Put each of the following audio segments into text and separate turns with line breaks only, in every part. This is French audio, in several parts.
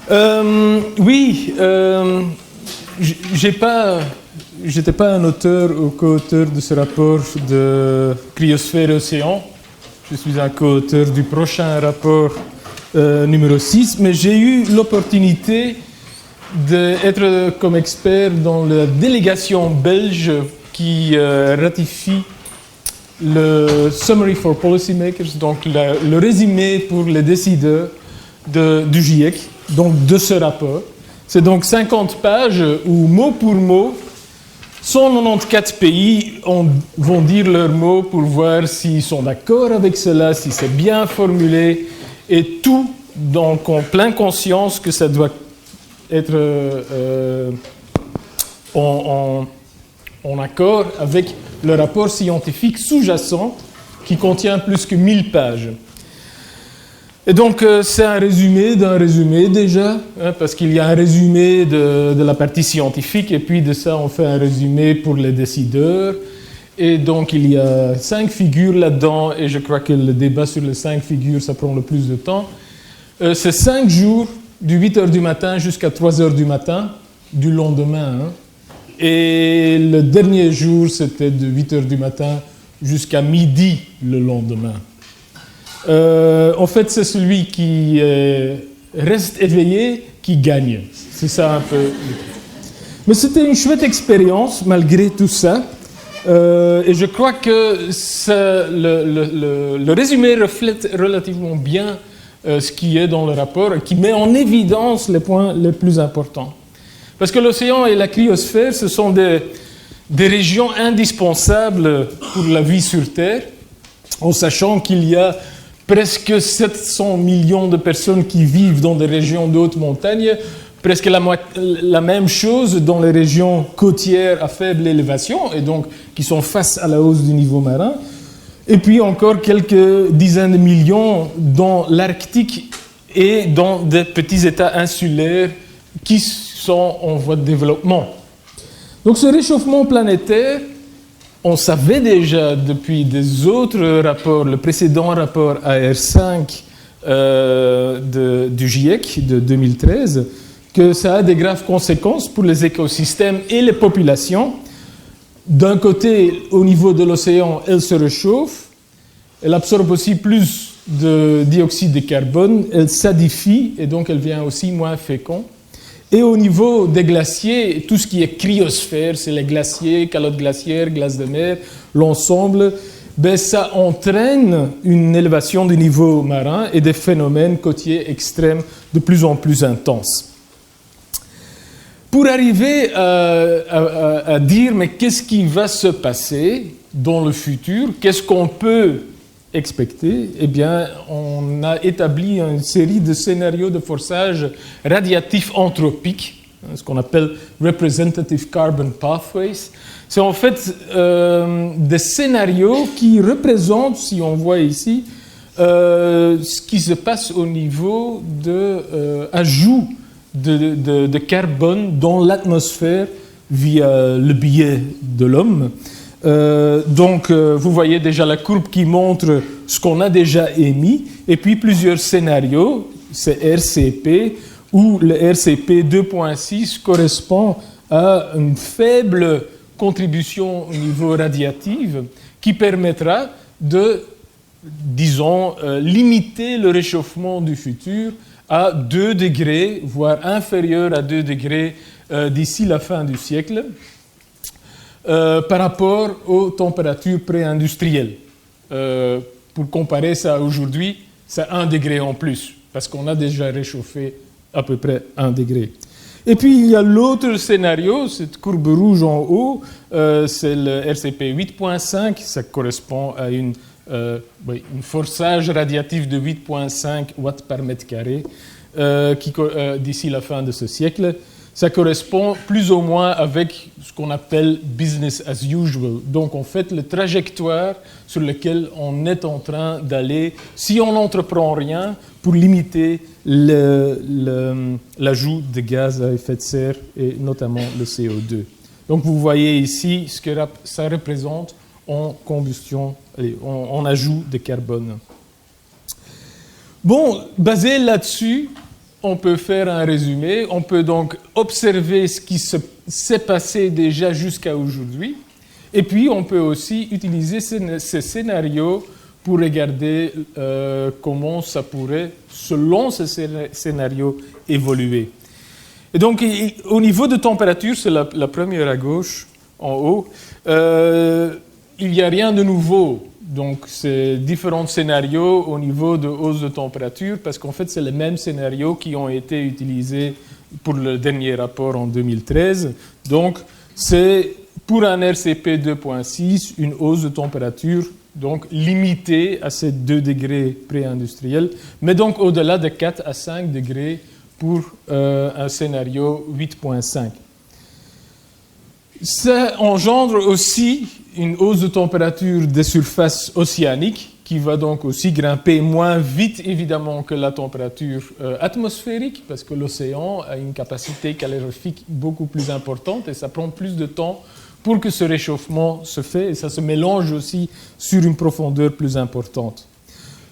Oui, j'étais pas un auteur ou co-auteur de ce rapport de Cryosphère et Océan. Je suis un co-auteur du prochain rapport numéro 6, mais j'ai eu l'opportunité d'être comme expert dans la délégation belge qui ratifie le Summary for Policymakers, donc le résumé pour les décideurs du GIEC, donc de ce rapport. C'est donc 50 pages où, mot pour mot, 194 pays vont dire leurs mots pour voir s'ils sont d'accord avec cela, si c'est bien formulé, et tout donc en pleine conscience que ça doit être en accord avec le rapport scientifique sous-jacent qui contient plus que 1000 pages. Et donc, c'est un résumé d'un résumé déjà, hein, parce qu'il y a un résumé de la partie scientifique, et puis de ça, on fait un résumé pour les décideurs. Et donc, il y a 5 figures là-dedans, et je crois que le débat sur les 5 figures, ça prend le plus de temps. C'est 5 jours, du 8h du matin jusqu'à 3h du matin, du lendemain. Hein. Et le dernier jour, c'était de 8h du matin jusqu'à midi le lendemain. En fait, c'est celui qui reste éveillé qui gagne. C'est ça un peu. Mais c'était une chouette expérience, malgré tout ça. Et je crois que le résumé reflète relativement bien ce qui est dans le rapport, et qui met en évidence les points les plus importants. Parce que l'océan et la cryosphère, ce sont des régions indispensables pour la vie sur Terre, en sachant qu'il y a presque 700 millions de personnes qui vivent dans des régions de haute montagne, presque la même chose dans les régions côtières à faible élévation, et donc qui sont face à la hausse du niveau marin, et puis encore quelques dizaines de millions dans l'Arctique et dans des petits États insulaires qui sont en voie de développement. Donc ce réchauffement planétaire, on savait déjà depuis des autres rapports, le précédent rapport AR5 du GIEC de 2013, que ça a des graves conséquences pour les écosystèmes et les populations. D'un côté, au niveau de l'océan, elle se réchauffe, elle absorbe aussi plus de dioxyde de carbone, elle s'adifie et donc elle devient aussi moins féconde. Et au niveau des glaciers, tout ce qui est cryosphère, c'est les glaciers, calottes glaciaires, glaces de mer, l'ensemble, ça entraîne une élévation du niveau marin et des phénomènes côtiers extrêmes de plus en plus intenses. Pour arriver à dire, mais qu'est-ce qui va se passer dans le futur, qu'est-ce qu'on peut expecter, eh bien, on a établi une série de scénarios de forçage radiatif anthropique, ce qu'on appelle Representative Carbon Pathways. C'est en fait des scénarios qui représentent, si on voit ici, ce qui se passe au niveau d'ajout de carbone dans l'atmosphère via le biais de l'homme. Donc, vous voyez déjà la courbe qui montre ce qu'on a déjà émis, et puis plusieurs scénarios, c'est RCP, où le RCP 2.6 correspond à une faible contribution au niveau radiatif qui permettra de, disons, limiter le réchauffement du futur à 2 degrés, voire inférieur à 2 degrés d'ici la fin du siècle. Par rapport aux températures pré-industrielles. Pour comparer ça aujourd'hui, c'est 1 degré en plus, parce qu'on a déjà réchauffé à peu près 1 degré. Et puis il y a l'autre scénario, cette courbe rouge en haut, c'est le RCP 8.5, ça correspond à une forçage radiatif de 8.5 watts par mètre carré d'ici la fin de ce siècle. Ça correspond plus ou moins avec ce qu'on appelle business as usual. Donc, en fait, la trajectoire sur laquelle on est en train d'aller, si on n'entreprend rien, pour limiter l'ajout de gaz à effet de serre, et notamment le CO2. Donc, vous voyez ici ce que ça représente en combustion, en ajout de carbone. Bon, basé là-dessus, on peut faire un résumé, on peut donc observer ce qui s'est passé déjà jusqu'à aujourd'hui, et puis on peut aussi utiliser ces scénarios pour regarder comment ça pourrait, selon ces scénarios, évoluer. Et donc, au niveau de température, c'est la première à gauche, en haut, il n'y a rien de nouveau. Donc, c'est différents scénarios au niveau de hausse de température, parce qu'en fait, c'est les mêmes scénarios qui ont été utilisés pour le dernier rapport en 2013. Donc, c'est pour un RCP 2.6, une hausse de température donc limitée à ces 2 degrés pré-industriels, mais donc au-delà de 4 à 5 degrés pour un scénario 8.5. Ça engendre aussi une hausse de température des surfaces océaniques qui va donc aussi grimper moins vite évidemment que la température atmosphérique parce que l'océan a une capacité calorifique beaucoup plus importante et ça prend plus de temps pour que ce réchauffement se fait et ça se mélange aussi sur une profondeur plus importante.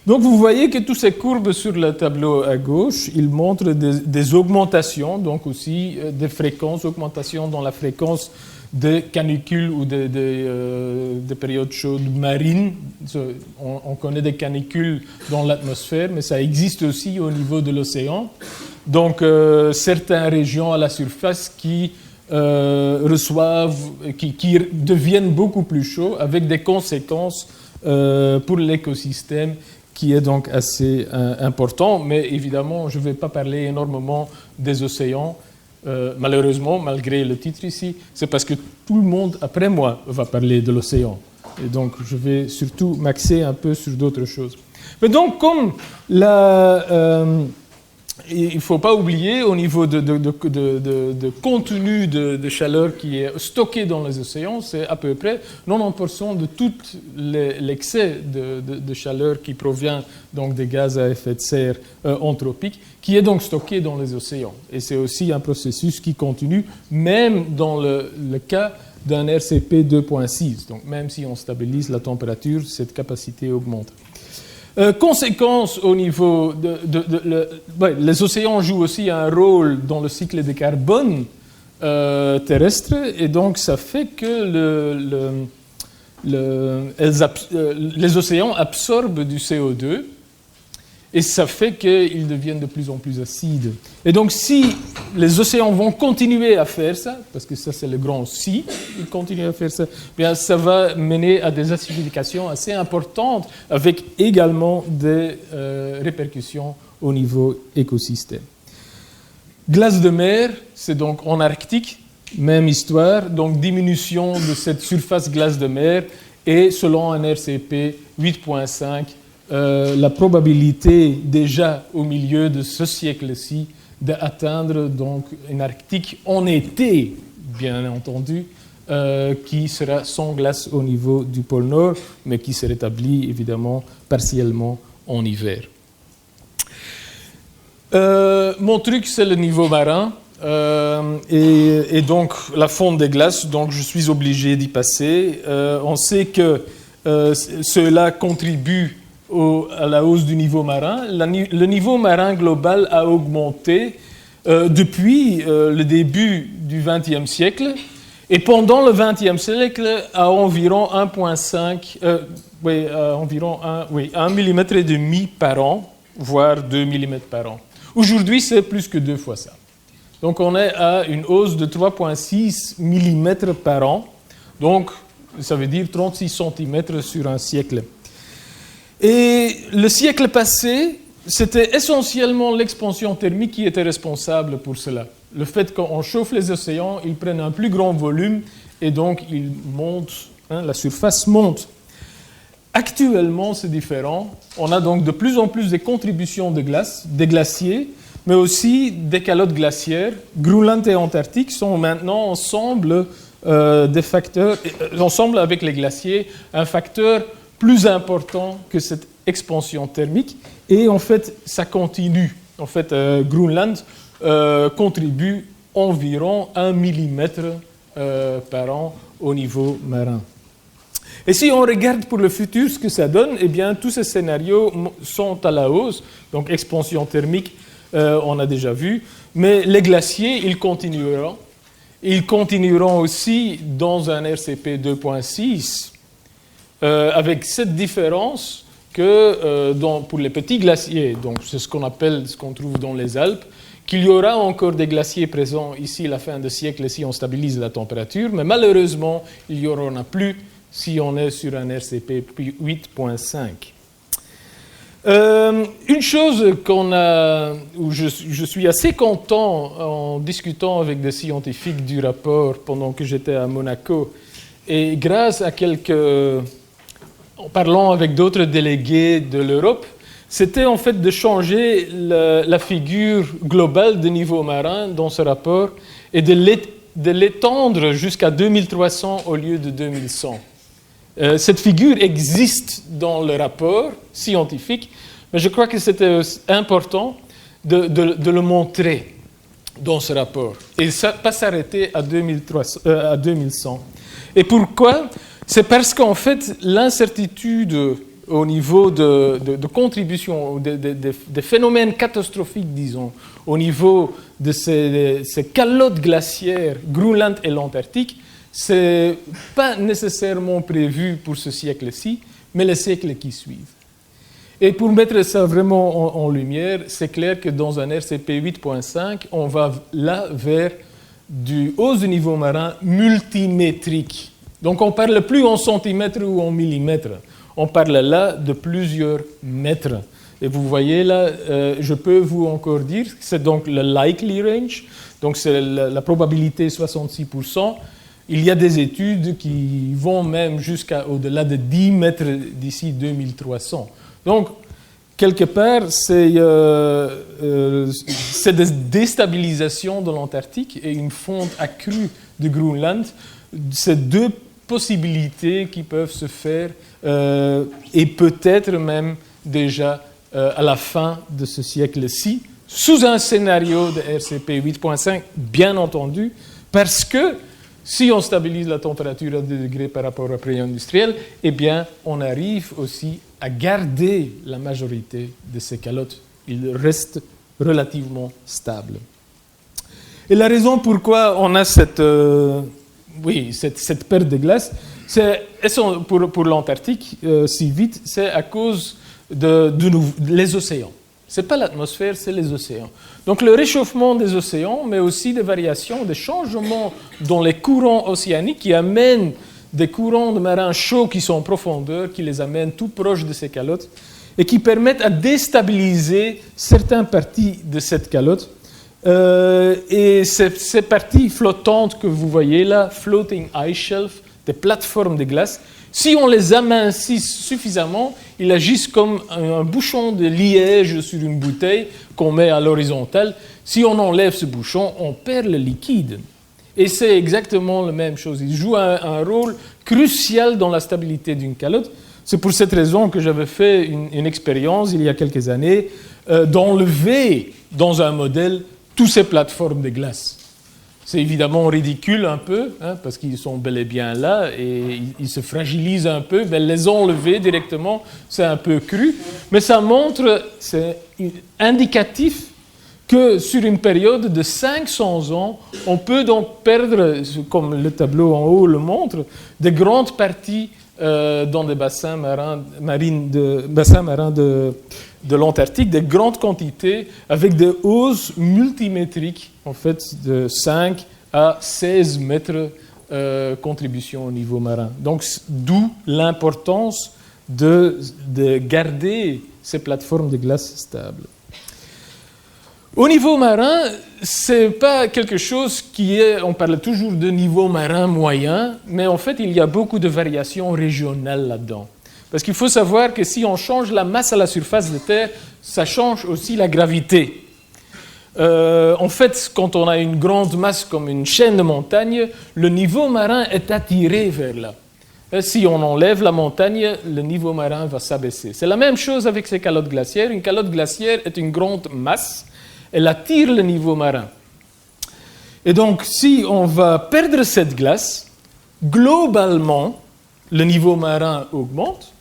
Donc vous voyez que toutes ces courbes sur le tableau à gauche, ils montrent des augmentations, donc aussi des fréquences, augmentations dans la fréquence des canicules ou des périodes chaudes marines. On connaît des canicules dans l'atmosphère, mais ça existe aussi au niveau de l'océan. Donc certaines régions à la surface qui qui deviennent beaucoup plus chauds avec des conséquences pour l'écosystème qui est donc assez important. Mais évidemment, je ne vais pas parler énormément des océans. Malheureusement, malgré le titre ici, c'est parce que tout le monde, après moi, va parler de l'océan. Et donc, je vais surtout m'axer un peu sur d'autres choses. Mais donc, comme il ne faut pas oublier, au niveau de contenu de chaleur qui est stocké dans les océans, c'est à peu près 90% de tout l'excès de chaleur qui provient donc des gaz à effet de serre anthropiques, qui est donc stocké dans les océans. Et c'est aussi un processus qui continue, même dans le cas d'un RCP 2.6. Donc même si on stabilise la température, cette capacité augmente. Conséquence au niveau les océans jouent aussi un rôle dans le cycle de carbone terrestre et donc ça fait que les océans absorbent du CO2 et ça fait qu'ils deviennent de plus en plus acides. Et donc si les océans vont continuer à faire ça, parce que ça c'est le grand si, ils continuent à faire ça, bien ça va mener à des acidifications assez importantes avec également des répercussions au niveau écosystème. Glace de mer, c'est donc en Arctique, même histoire, donc diminution de cette surface glace de mer et selon un RCP 8.5, la probabilité déjà au milieu de ce siècle-ci d'atteindre donc une Arctique en été, bien entendu, qui sera sans glace au niveau du pôle Nord, mais qui se rétablit évidemment partiellement en hiver. Mon truc, c'est le niveau marin. Et donc la fonte des glaces, donc je suis obligé d'y passer. On sait que cela contribue à la hausse du niveau marin. Le niveau marin global a augmenté depuis le début du XXe siècle et pendant le XXe siècle à environ 1,5 1 mm et demi par an, voire 2 mm par an. Aujourd'hui, c'est plus que 2 fois ça. Donc on est à une hausse de 3,6 mm par an, donc ça veut dire 36 cm sur un siècle. Et le siècle passé, c'était essentiellement l'expansion thermique qui était responsable pour cela. Le fait qu'on chauffe les océans, ils prennent un plus grand volume et donc ils montent, la surface monte. Actuellement, c'est différent. On a donc de plus en plus des contributions de glace, des glaciers, mais aussi des calottes glaciaires. Groenland et Antarctique sont maintenant ensemble des facteurs, ensemble avec les glaciers, un facteur plus important que cette expansion thermique. Et en fait, ça continue. En fait, Groenland contribue environ 1 mm par an au niveau marin. Et si on regarde pour le futur ce que ça donne, eh bien, tous ces scénarios sont à la hausse. Donc, expansion thermique on a déjà vu, mais les glaciers, ils continueront. Ils continueront aussi dans un RCP 2.6, avec cette différence que pour les petits glaciers, donc c'est ce qu'on trouve dans les Alpes, qu'il y aura encore des glaciers présents ici à la fin du siècle si on stabilise la température, mais malheureusement, il n'y en aura plus si on est sur un RCP 8.5. Une chose où je suis assez content en discutant avec des scientifiques du rapport pendant que j'étais à Monaco, et grâce à en parlant avec d'autres délégués de l'Europe, c'était en fait de changer la figure globale de niveau marin dans ce rapport et de l'étendre jusqu'à 2300 au lieu de 2100. Cette figure existe dans le rapport scientifique, mais je crois que c'était important de le montrer dans ce rapport et pas s'arrêter à 2100. Et pourquoi ? C'est parce qu'en fait, l'incertitude au niveau de contribution, des phénomènes catastrophiques, disons, au niveau de ces calottes glaciaires, Groenland et l'Antarctique, ce n'est pas nécessairement prévu pour ce siècle-ci, mais les siècles qui suivent. Et pour mettre ça vraiment en lumière, c'est clair que dans un RCP 8.5, on va là vers du haut du niveau marin multimétrique. Donc on ne parle plus en centimètres ou en millimètres, on parle là de plusieurs mètres. Et vous voyez là, je peux vous encore dire, c'est donc le likely range, donc c'est la probabilité 66%. Il y a des études qui vont même jusqu'à au-delà de 10 mètres d'ici 2300. Donc, quelque part, c'est des déstabilisations de l'Antarctique et une fonte accrue de Groenland. Ces deux possibilités qui peuvent se faire et peut-être même déjà à la fin de ce siècle-ci, sous un scénario de RCP 8.5, bien entendu, parce que si on stabilise la température à 2 degrés par rapport au pré-industriel, eh bien, on arrive aussi à garder la majorité de ces calottes. Ils restent relativement stables. Et la raison pourquoi on a cette perte de glace, pour l'Antarctique, si vite, c'est à cause des océans. Ce n'est pas l'atmosphère, c'est les océans. Donc le réchauffement des océans, mais aussi des variations, des changements dans les courants océaniques qui amènent des courants de marins chauds qui sont en profondeur, qui les amènent tout proche de ces calottes et qui permettent à déstabiliser certaines parties de cette calotte. Et ces parties flottantes que vous voyez là, floating ice shelf, des plateformes de glace, si on les amincit suffisamment, ils agissent comme un bouchon de liège sur une bouteille qu'on met à l'horizontale. Si on enlève ce bouchon, on perd le liquide. Et c'est exactement la même chose. Il joue un rôle crucial dans la stabilité d'une calotte. C'est pour cette raison que j'avais fait une expérience il y a quelques années d'enlever dans un modèle toutes ces plateformes de glace. C'est évidemment ridicule un peu, parce qu'ils sont bel et bien là et ils se fragilisent un peu. Mais les enlever directement, c'est un peu cru. Mais ça montre, c'est indicatif que sur une période de 500 ans, on peut donc perdre, comme le tableau en haut le montre, de grandes parties dans des bassins marins de l'Antarctique, des grandes quantités avec des hausses multimétriques, en fait, de 5 à 16 mètres contribution au niveau marin. Donc, d'où l'importance de garder ces plateformes de glace stables. Au niveau marin, ce n'est pas quelque chose on parle toujours de niveau marin moyen, mais en fait, il y a beaucoup de variations régionales là-dedans. Parce qu'il faut savoir que si on change la masse à la surface de Terre, ça change aussi la gravité. En fait, quand on a une grande masse comme une chaîne de montagnes, le niveau marin est attiré vers là. Si on enlève la montagne, le niveau marin va s'abaisser. C'est la même chose avec ces calottes glaciaires. Une calotte glaciaire est une grande masse. Elle attire le niveau marin. Et donc, si on va perdre cette glace, globalement, le niveau marin augmente,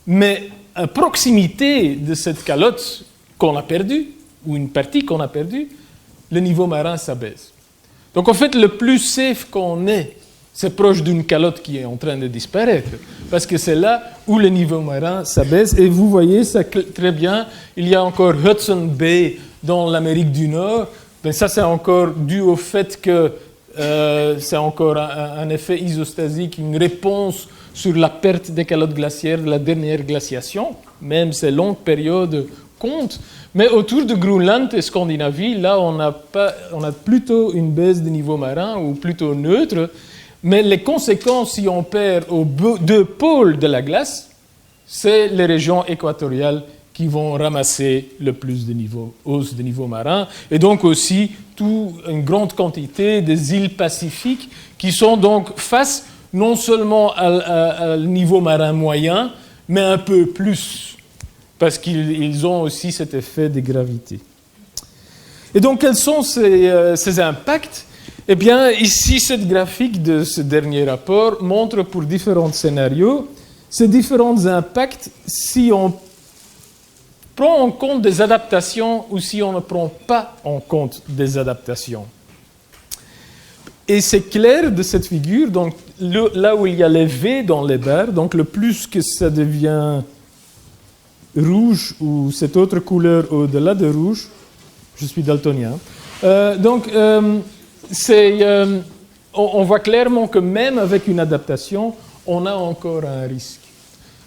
mais à proximité de cette calotte qu'on a perdue, ou une partie qu'on a perdue, le niveau marin s'abaisse. Donc en fait, le plus safe qu'on est, c'est proche d'une calotte qui est en train de disparaître, parce que c'est là où le niveau marin s'abaisse. Et vous voyez ça très bien, il y a encore Hudson Bay dans l'Amérique du Nord. Ben ça, c'est encore dû au fait que c'est encore un effet isostasique, une réponse sur la perte des calottes glaciaires de la dernière glaciation. Même ces longues périodes comptent. Mais autour de Groenland et Scandinavie, là, on a plutôt une baisse du niveau marin, ou plutôt neutre. Mais les conséquences, si on perd aux deux pôles de la glace, c'est les régions équatoriales qui vont ramasser le plus de hausse de niveau marin, et donc aussi une grande quantité des îles Pacifiques qui sont donc face non seulement à niveau marin moyen, mais un peu plus, parce qu'ils ont aussi cet effet de gravité. Et donc, quels sont ces impacts ? Eh bien, ici, cette graphique de ce dernier rapport montre pour différents scénarios ces différents impacts si on prend en compte des adaptations ou si on ne prend pas en compte des adaptations. Et c'est clair de cette figure, donc là où il y a les V dans les barres, donc le plus que ça devient rouge ou cette autre couleur au-delà de rouge, je suis daltonien, on voit clairement que même avec une adaptation, on a encore un risque.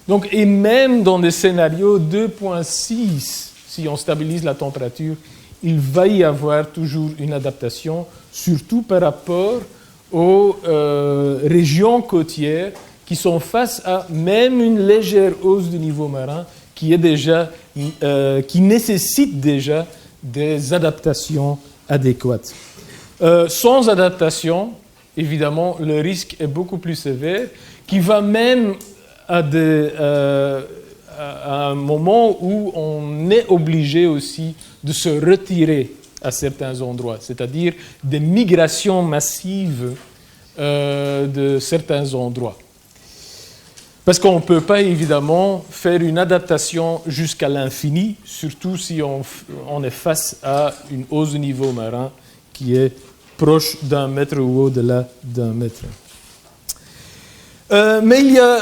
Donc, et même dans des scénarios 2.6, si on stabilise la température, il va y avoir toujours une adaptation, surtout par rapport aux régions côtières qui sont face à même une légère hausse du niveau marin qui nécessite déjà des adaptations adéquates. Sans adaptation, évidemment, le risque est beaucoup plus sévère, qui va même à un moment où on est obligé aussi de se retirer à certains endroits, c'est-à-dire des migrations massives de certains endroits. Parce qu'on ne peut pas évidemment faire une adaptation jusqu'à l'infini, surtout si on est face à une hausse du niveau marin qui est proche d'un mètre ou au-delà d'un mètre. Mais il y a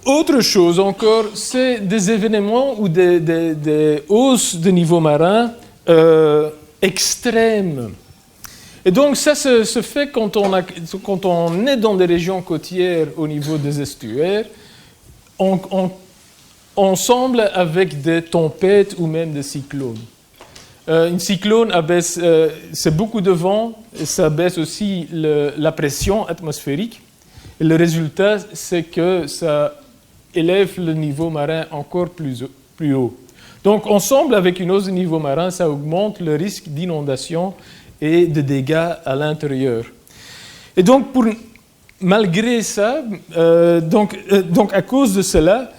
autre chose encore, c'est des événements ou des hausses de niveau marin extrêmes. Et donc ça se fait quand on est dans des régions côtières au niveau des estuaires, ensemble avec des tempêtes ou même des cyclones. Un cyclone abaisse, c'est beaucoup de vent, et ça abaisse aussi la pression atmosphérique. Et le résultat, c'est que ça élève le niveau marin encore plus haut. Donc, ensemble avec une hausse du niveau marin, ça augmente le risque d'inondation et de dégâts à l'intérieur. Et donc, malgré ça, donc à cause de cela,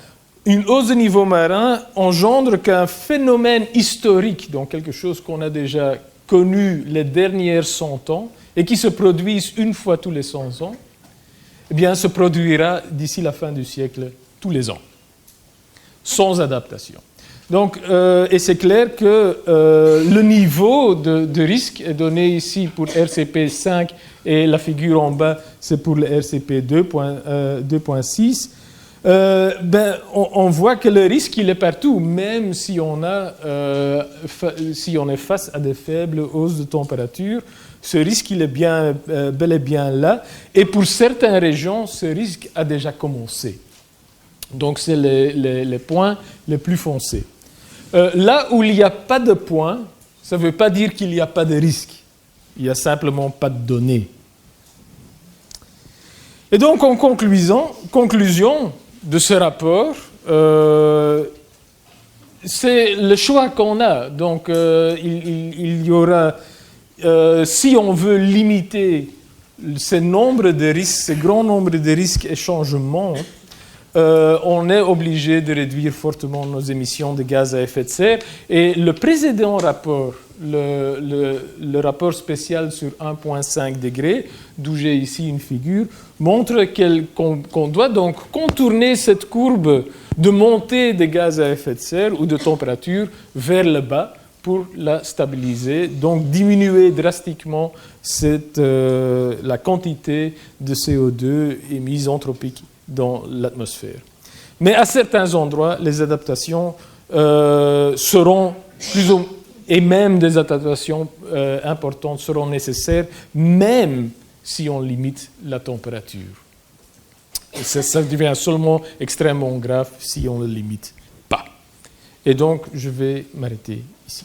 une hausse de niveau marin engendre qu'un phénomène historique, donc quelque chose qu'on a déjà connu les dernières 100 ans et qui se produise une fois tous les 100 ans, eh bien, se produira d'ici la fin du siècle tous les ans, sans adaptation. Donc, et c'est clair que le niveau de risque est donné ici pour RCP 5 et la figure en bas, c'est pour le RCP 2.6. On voit que le risque, il est partout, même si on est face à des faibles hausses de température. Ce risque, il est bel et bien là. Et pour certaines régions, ce risque a déjà commencé. Donc, c'est les points les plus foncés. Là où il n'y a pas de points, ça ne veut pas dire qu'il n'y a pas de risque. Il n'y a simplement pas de données. Et donc, en conclusion de ce rapport, c'est le choix qu'on a. Donc, il y aura, si on veut limiter ce grand nombre de risques et changements, on est obligé de réduire fortement nos émissions de gaz à effet de serre. Et le précédent rapport, le rapport spécial sur 1,5 degré, d'où j'ai ici une figure, montre qu'on doit donc contourner cette courbe de montée des gaz à effet de serre ou de température vers le bas pour la stabiliser, donc diminuer drastiquement la quantité de CO2 émise anthropique dans l'atmosphère. Mais à certains endroits, les adaptations seront et même des adaptations importantes seront nécessaires, même si on limite la température. Et ça devient seulement extrêmement grave si on ne le limite pas. Et donc, je vais m'arrêter ici.